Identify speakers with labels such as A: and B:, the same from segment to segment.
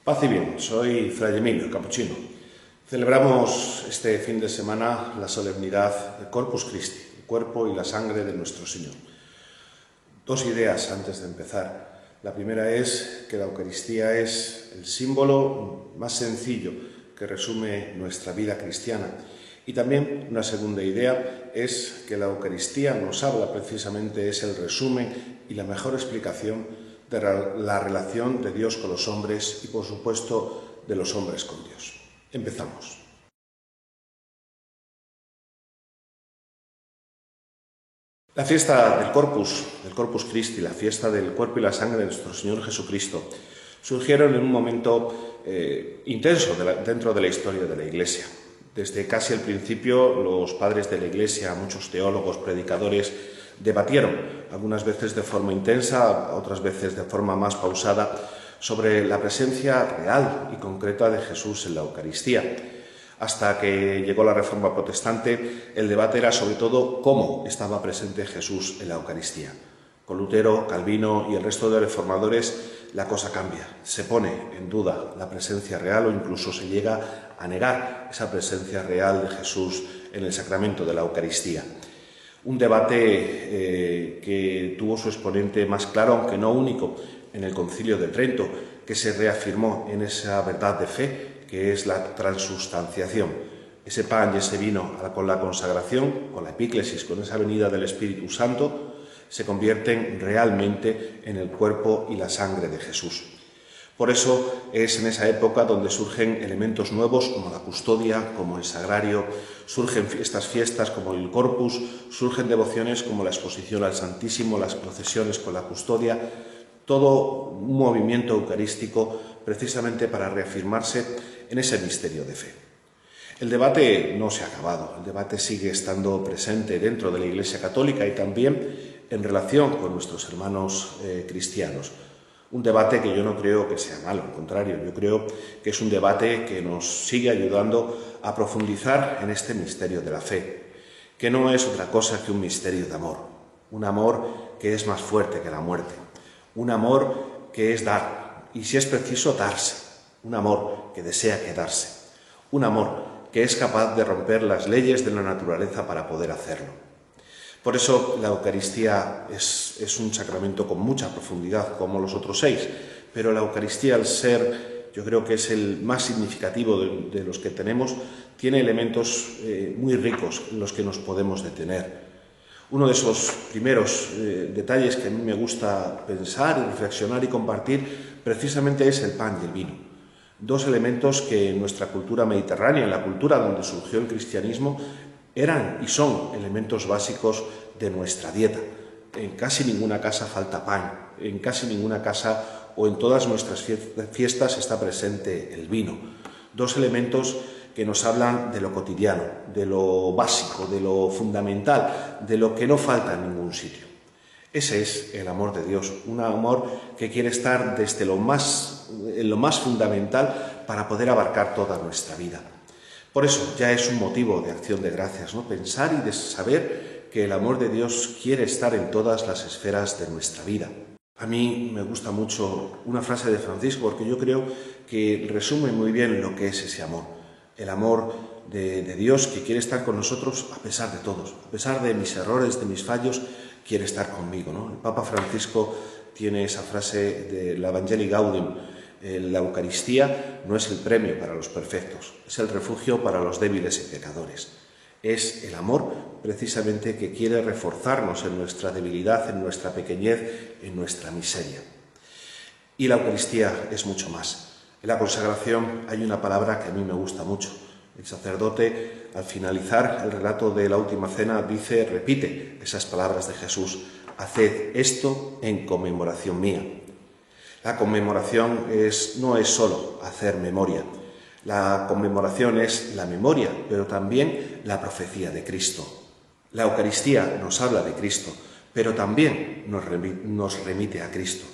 A: Paz y bien, soy Fray Emilio, capuchino. Celebramos este fin de semana la solemnidad de Corpus Christi, el cuerpo y la sangre de nuestro Señor. Dos ideas antes de empezar. La primera es que la Eucaristía es el símbolo más sencillo que resume nuestra vida cristiana. Y también una segunda idea es que la Eucaristía nos habla precisamente, es el resumen y la mejor explicación de la relación de Dios con los hombres y, por supuesto, de los hombres con Dios. Empezamos. La fiesta del Corpus Christi, la fiesta del cuerpo y la sangre de nuestro Señor Jesucristo, surgieron en un momento intenso dentro de la historia de la Iglesia. Desde casi el principio, los padres de la Iglesia, muchos teólogos, predicadores, debatieron, algunas veces de forma intensa, otras veces de forma más pausada, sobre la presencia real y concreta de Jesús en la Eucaristía. Hasta que llegó la Reforma Protestante, el debate era sobre todo cómo estaba presente Jesús en la Eucaristía. Con Lutero, Calvino y el resto de reformadores, la cosa cambia. Se pone en duda la presencia real o incluso se llega a negar esa presencia real de Jesús en el sacramento de la Eucaristía. Un debate que tuvo su exponente más claro, aunque no único, en el Concilio de Trento, que se reafirmó en esa verdad de fe, que es la transustanciación. Ese pan y ese vino con la consagración, con la epíclesis, con esa venida del Espíritu Santo, se convierten realmente en el cuerpo y la sangre de Jesús. Por eso es en esa época donde surgen elementos nuevos como la custodia, como el sagrario, surgen estas fiestas como el Corpus, surgen devociones como la exposición al Santísimo, las procesiones con la custodia, todo un movimiento eucarístico precisamente para reafirmarse en ese misterio de fe. El debate no se ha acabado, el debate sigue estando presente dentro de la Iglesia Católica y también en relación con nuestros hermanos cristianos. Un debate que yo no creo que sea malo, al contrario, yo creo que es un debate que nos sigue ayudando a profundizar en este misterio de la fe, que no es otra cosa que un misterio de amor, un amor que es más fuerte que la muerte, un amor que es dar, y si es preciso darse, un amor que desea quedarse, un amor que es capaz de romper las leyes de la naturaleza para poder hacerlo. Por eso la Eucaristía es un sacramento con mucha profundidad, como los otros 6, pero la Eucaristía, al ser, yo creo que es el más significativo de los que tenemos, tiene elementos muy ricos en los que nos podemos detener. Uno de esos primeros detalles que a mí me gusta pensar y reflexionar y compartir precisamente es el pan y el vino. Dos elementos que en nuestra cultura mediterránea, en la cultura donde surgió el cristianismo, eran y son elementos básicos de nuestra dieta. En casi ninguna casa falta pan, en casi ninguna casa o en todas nuestras fiestas está presente el vino. Dos elementos que nos hablan de lo cotidiano, de lo básico, de lo fundamental, de lo que no falta en ningún sitio. Ese es el amor de Dios, un amor que quiere estar desde en lo más fundamental para poder abarcar toda nuestra vida. Por eso ya es un motivo de acción de gracias, ¿no? Pensar y de saber que el amor de Dios quiere estar en todas las esferas de nuestra vida. A mí me gusta mucho una frase de Francisco porque yo creo que resume muy bien lo que es ese amor. El amor de Dios que quiere estar con nosotros a pesar de todos, a pesar de mis errores, de mis fallos, quiere estar conmigo, ¿no? El Papa Francisco tiene esa frase de la Evangelii Gaudium: la Eucaristía no es el premio para los perfectos, es el refugio para los débiles y pecadores. Es el amor precisamente que quiere reforzarnos en nuestra debilidad, en nuestra pequeñez, en nuestra miseria. Y la Eucaristía es mucho más. En la consagración hay una palabra que a mí me gusta mucho. El sacerdote, al finalizar el relato de la última cena, repite esas palabras de Jesús: haced esto en conmemoración mía. La conmemoración no es solo hacer memoria. La conmemoración es la memoria, pero también la profecía de Cristo. La Eucaristía nos habla de Cristo, pero también nos remite a Cristo.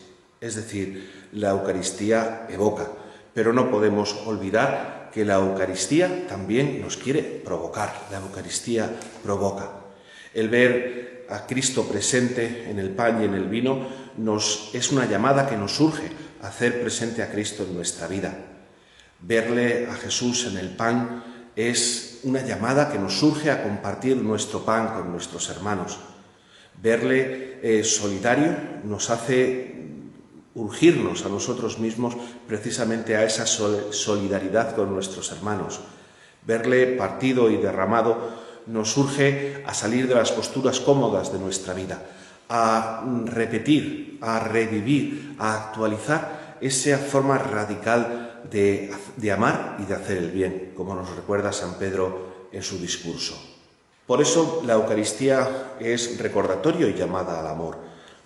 A: Es decir, la Eucaristía evoca, pero no podemos olvidar que la Eucaristía también nos quiere provocar. La Eucaristía provoca. El ver a Cristo presente en el pan y en el vino es una llamada que nos urge a hacer presente a Cristo en nuestra vida. Verle a Jesús en el pan es una llamada que nos urge a compartir nuestro pan con nuestros hermanos. Verle solidario nos hace urgirnos a nosotros mismos precisamente a esa solidaridad con nuestros hermanos. Verle partido y derramado nos urge a salir de las posturas cómodas de nuestra vida, a repetir, a revivir, a actualizar esa forma radical de amar y de hacer el bien, como nos recuerda San Pedro en su discurso. Por eso la Eucaristía es recordatorio y llamada al amor,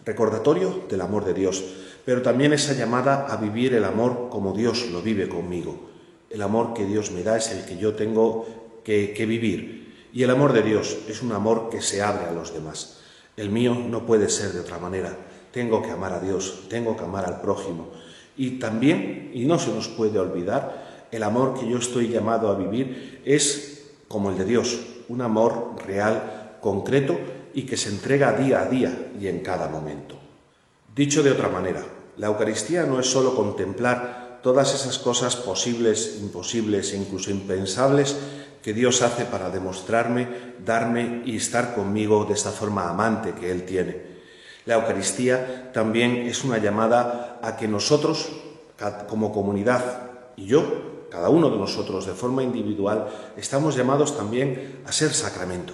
A: recordatorio del amor de Dios, pero también esa llamada a vivir el amor como Dios lo vive conmigo. El amor que Dios me da es el que yo tengo que vivir, y el amor de Dios es un amor que se abre a los demás. El mío no puede ser de otra manera. Tengo que amar a Dios, tengo que amar al prójimo. Y también, y no se nos puede olvidar, el amor que yo estoy llamado a vivir es como el de Dios, un amor real, concreto y que se entrega día a día y en cada momento. Dicho de otra manera, la Eucaristía no es solo contemplar todas esas cosas posibles, imposibles e incluso impensables que Dios hace para demostrarme, darme y estar conmigo de esta forma amante que Él tiene. La Eucaristía también es una llamada a que nosotros, como comunidad, y yo, cada uno de nosotros de forma individual, estamos llamados también a ser sacramento,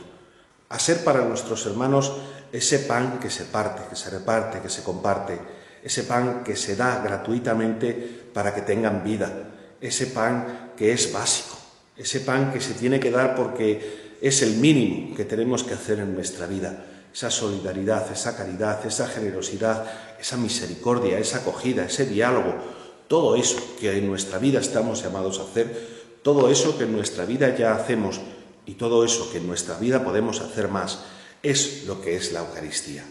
A: a ser para nuestros hermanos ese pan que se parte, que se reparte, que se comparte, ese pan que se da gratuitamente para que tengan vida, ese pan que es básico, ese pan que se tiene que dar porque es el mínimo que tenemos que hacer en nuestra vida. Esa solidaridad, esa caridad, esa generosidad, esa misericordia, esa acogida, ese diálogo, todo eso que en nuestra vida estamos llamados a hacer, todo eso que en nuestra vida ya hacemos y todo eso que en nuestra vida podemos hacer más, es lo que es la Eucaristía.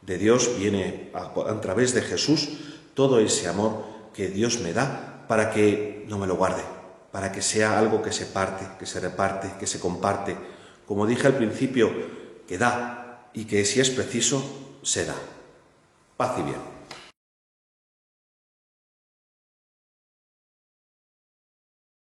A: De Dios viene a través de Jesús todo ese amor que Dios me da para que no me lo guarde, para que sea algo que se parte, que se reparte, que se comparte, como dije al principio, que da y que si es preciso, se da. Paz y bien.